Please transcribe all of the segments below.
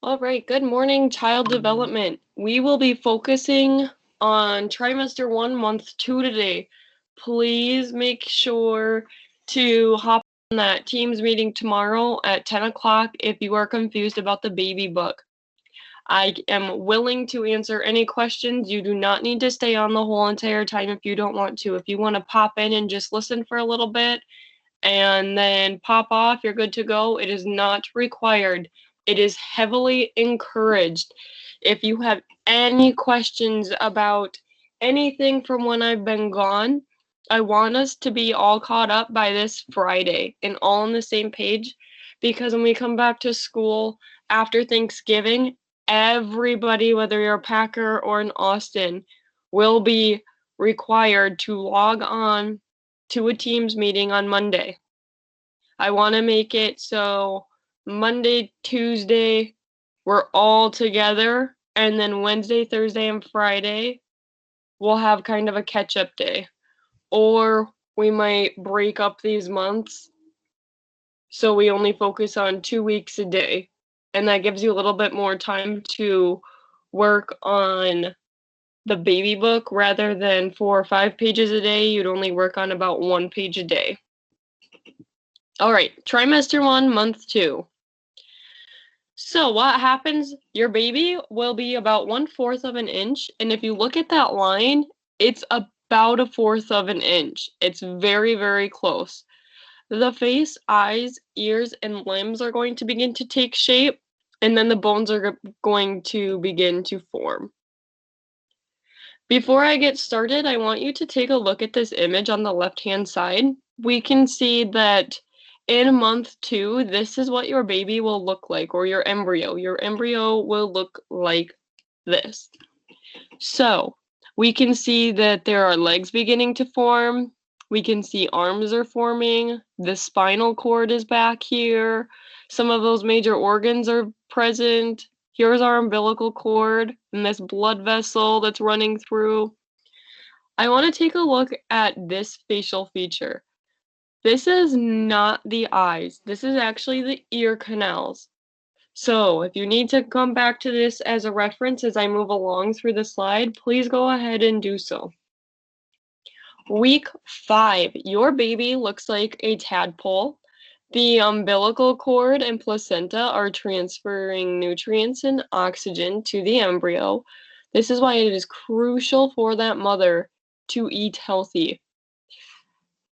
All right, good morning, child development. We will be focusing on trimester 1, month 2 today. Please make sure to hop on that Teams meeting tomorrow at 10 o'clock if you are confused about the baby book. I am willing to answer any questions. You do not need to stay on the whole entire time if you don't want to. If you want to pop in and just listen for a little bit, and then pop off, you're good to go. It is not required. It is heavily encouraged. If you have any questions about anything from when I've been gone, I want us to be all caught up by this Friday and all on the same page, because when we come back to school after Thanksgiving, everybody, whether you're a Packer or an Austin, will be required to log on to a Teams meeting on Monday. I want to make it so Monday, Tuesday, we're all together, and then Wednesday, Thursday, and Friday, we'll have kind of a catch-up day. Or we might break up these months so we only focus on 2 weeks a day, and that gives you a little bit more time to work on the baby book. Rather than 4 or 5 pages a day, you'd only work on about 1 page a day. All right, trimester 1, month 2. So what happens, your baby will be about 1/4 of an inch, and if you look at that line, it's about 1/4 of an inch. It's very, very close. The face, eyes, ears, and limbs are going to begin to take shape, and then the bones are going to begin to form. Before I get started, I want you to take a look at this image on the left-hand side. We can see that in month 2, this is what your baby will look like, or your embryo. Your embryo will look like this. So we can see that there are legs beginning to form. We can see arms are forming. The spinal cord is back here. Some of those major organs are present. Here's our umbilical cord and this blood vessel that's running through. I want to take a look at this facial feature. This is not the eyes. This is actually the ear canals. So if you need to come back to this as a reference as I move along through the slide, please go ahead and do so. Week 5, your baby looks like a tadpole. The umbilical cord and placenta are transferring nutrients and oxygen to the embryo. This is why it is crucial for that mother to eat healthy.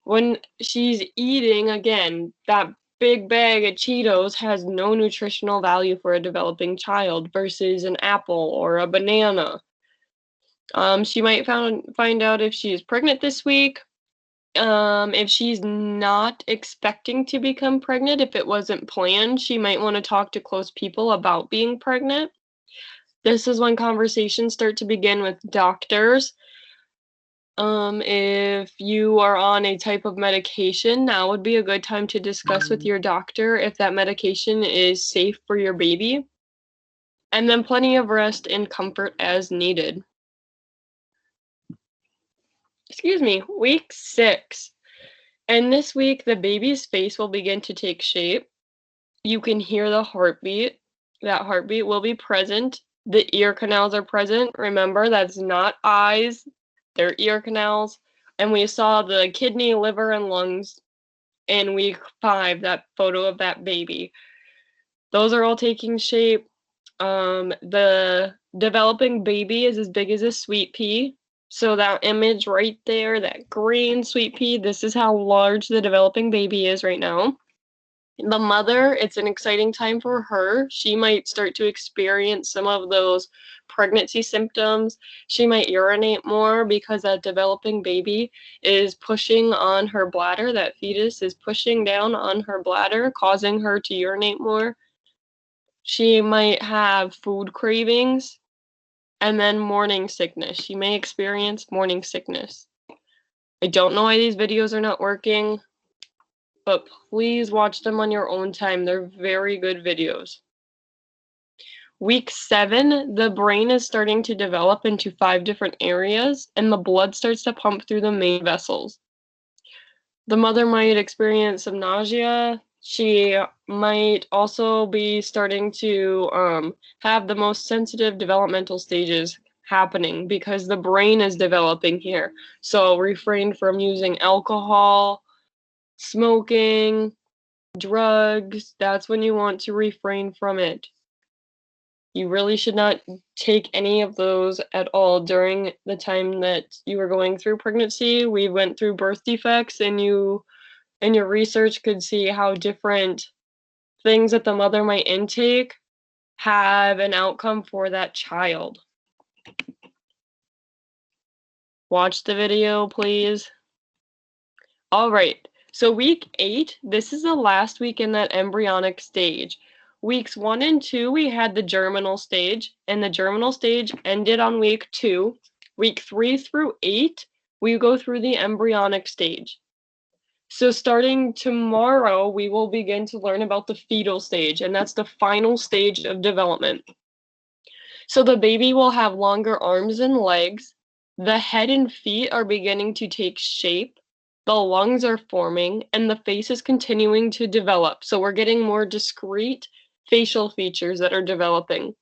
When she's eating, again, that big bag of Cheetos has no nutritional value for a developing child versus an apple or a banana. She might find out if she is pregnant this week. If she's not expecting to become pregnant, if it wasn't planned, she might want to talk to close people about being pregnant. This is when conversations start to begin with doctors. If you are on a type of medication, now would be a good time to discuss with your doctor if that medication is safe for your baby. And then plenty of rest and comfort as needed. Excuse me, week 6. And this week, the baby's face will begin to take shape. You can hear the heartbeat. That heartbeat will be present. The ear canals are present. Remember, that's not eyes, they're ear canals. And we saw the kidney, liver, and lungs in week 5, that photo of that baby. Those are all taking shape. The developing baby is as big as a sweet pea. So that image right there, that green sweet pea, this is how large the developing baby is right now. The mother, it's an exciting time for her. She might start to experience some of those pregnancy symptoms. She might urinate more because that developing baby is pushing on her bladder. That fetus is pushing down on her bladder, causing her to urinate more. She might have food cravings. And then morning sickness. She may experience morning sickness. I don't know why these videos are not working, but please watch them on your own time. They're very good videos. Week 7, the brain is starting to develop into 5 different areas, and the blood starts to pump through the main vessels. The mother might experience some nausea, She might also be starting to have the most sensitive developmental stages happening because the brain is developing here. So refrain from using alcohol, smoking, drugs. That's when you want to refrain from it. You really should not take any of those at all during the time that you were going through pregnancy. We went through birth defects, and you in your research could see how different things that the mother might intake have an outcome for that child. Watch the video, please. All right, so week 8, this is the last week in that embryonic stage. Weeks 1 and 2, we had the germinal stage, and the germinal stage ended on week 2. Week 3 through 8, we go through the embryonic stage. So starting tomorrow, we will begin to learn about the fetal stage, and that's the final stage of development. So the baby will have longer arms and legs. The head and feet are beginning to take shape. The lungs are forming, and the face is continuing to develop. So we're getting more discrete facial features that are developing.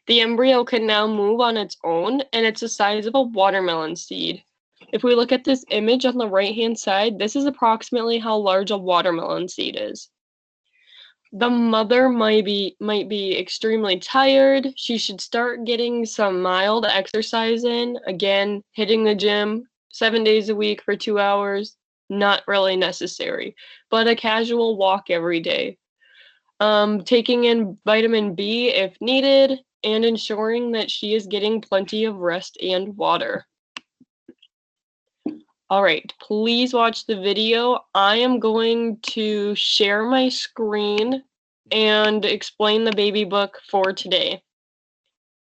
The embryo can now move on its own, and it's the size of a watermelon seed. If we look at this image on the right-hand side, this is approximately how large a watermelon seed is. The mother might be extremely tired. She should start getting some mild exercise in. Again, hitting the gym 7 days a week for 2 hours, not really necessary, but a casual walk every day. Taking in vitamin B if needed, and ensuring that she is getting plenty of rest and water. All right, please watch the video. I am going to share my screen and explain the baby book for today.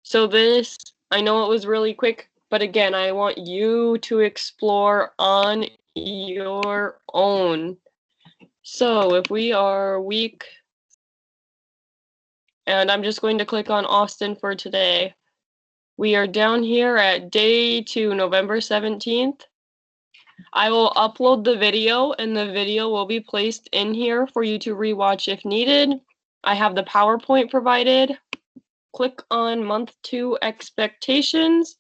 So this, I know it was really quick, but again, I want you to explore on your own. So if we are week, and I'm just going to click on Austin for today. We are down here at day 2, November 17th. I will upload the video, and the video will be placed in here for you to rewatch if needed. I have the PowerPoint provided. Click on month 2 expectations.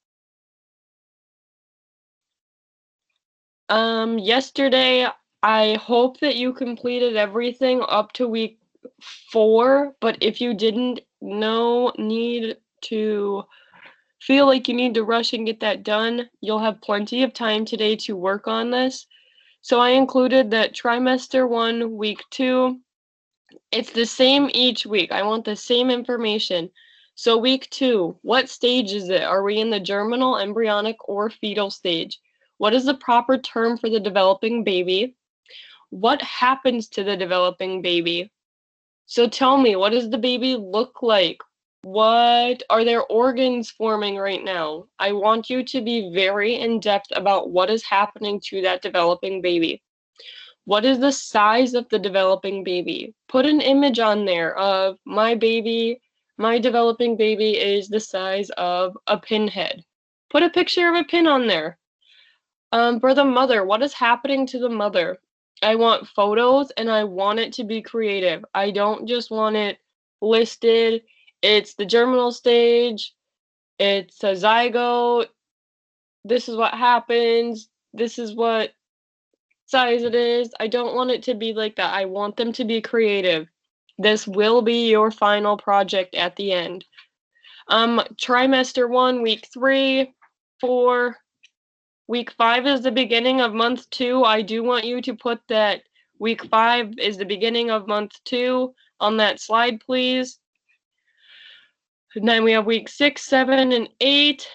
Yesterday, I hope that you completed everything up to week 4, but if you didn't, no need to feel like you need to rush and get that done. You'll have plenty of time today to work on this. So I included that trimester 1, week 2. It's the same each week. I want the same information. So week 2, what stage is it? Are we in the germinal, embryonic, or fetal stage? What is the proper term for the developing baby? What happens to the developing baby? So tell me, what does the baby look like? What are their organs forming right now? I want you to be very in-depth about what is happening to that developing baby. What is the size of the developing baby? Put an image on there of my baby, my developing baby is the size of a pinhead. Put a picture of a pin on there. For the mother, what is happening to the mother? I want photos, and I want it to be creative. I don't just want it listed. It's the germinal stage. It's a zygote. This is what happens. This is what size it is. I don't want it to be like that. I want them to be creative. This will be your final project at the end. Trimester 1, week 3, 4. Week 5 is the beginning of month 2. I do want you to put that week 5 is the beginning of month 2 on that slide, please. And then we have week 6, 7, and 8.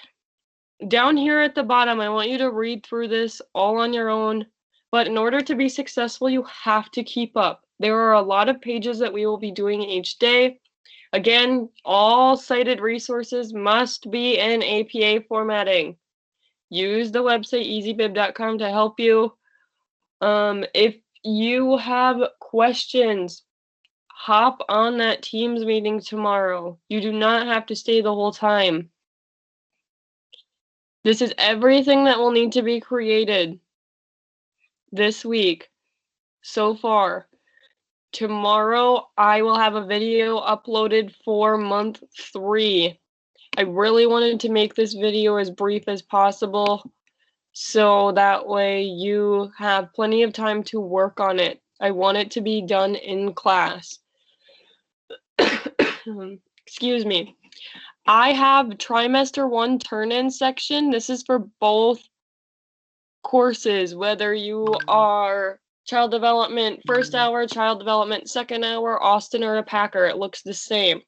Down here at the bottom, I want you to read through this all on your own. But in order to be successful, you have to keep up. There are a lot of pages that we will be doing each day. Again, all cited resources must be in APA formatting. Use the website easybib.com to help you. If you have questions, hop on that Teams meeting tomorrow. You do not have to stay the whole time. This is everything that will need to be created this week so far. tomorrow I will have a video uploaded for month 3. I really wanted to make this video as brief as possible, so that way you have plenty of time to work on it. I want it to be done in class. Excuse me. I have trimester 1 turn-in section. This is for both courses, whether you are child development first hour, child development second hour, Austin, or a Packer. It looks the same.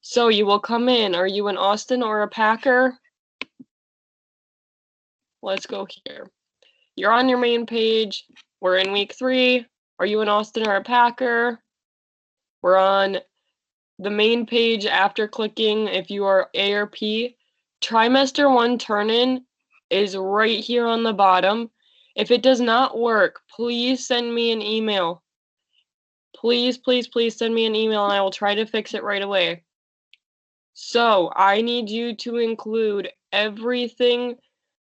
So you will come in. Are you an Austin or a Packer? Let's go here. You're on your main page. We're in week 3. Are you an Austin or a Packer? We're on the main page after clicking if you are A or P. Trimester 1 turn-in is right here on the bottom. If it does not work, please send me an email. Please, please, please send me an email and I will try to fix it right away. So I need you to include everything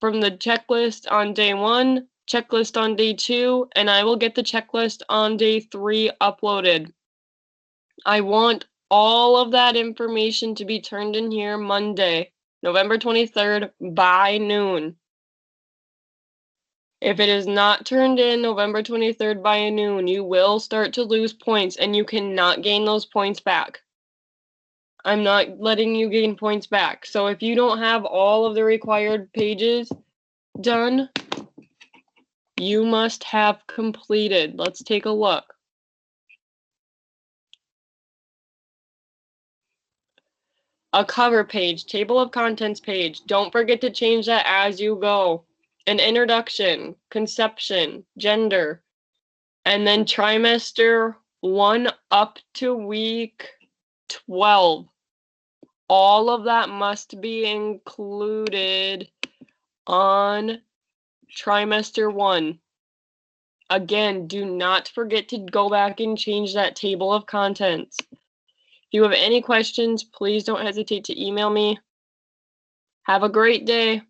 from the checklist on day 1, checklist on day 2, and I will get the checklist on day 3 uploaded. I want all of that information to be turned in here Monday, November 23rd by noon. If it is not turned in November 23rd by noon, you will start to lose points and you cannot gain those points back. I'm not letting you gain points back. So if you don't have all of the required pages done, you must have completed. Let's take a look. A cover page, table of contents page. Don't forget to change that as you go. An introduction, conception, gender, and then trimester 1 up to week 12. All of that must be included on trimester 1. Again, do not forget to go back and change that table of contents. If you have any questions, please don't hesitate to email me. Have a great day.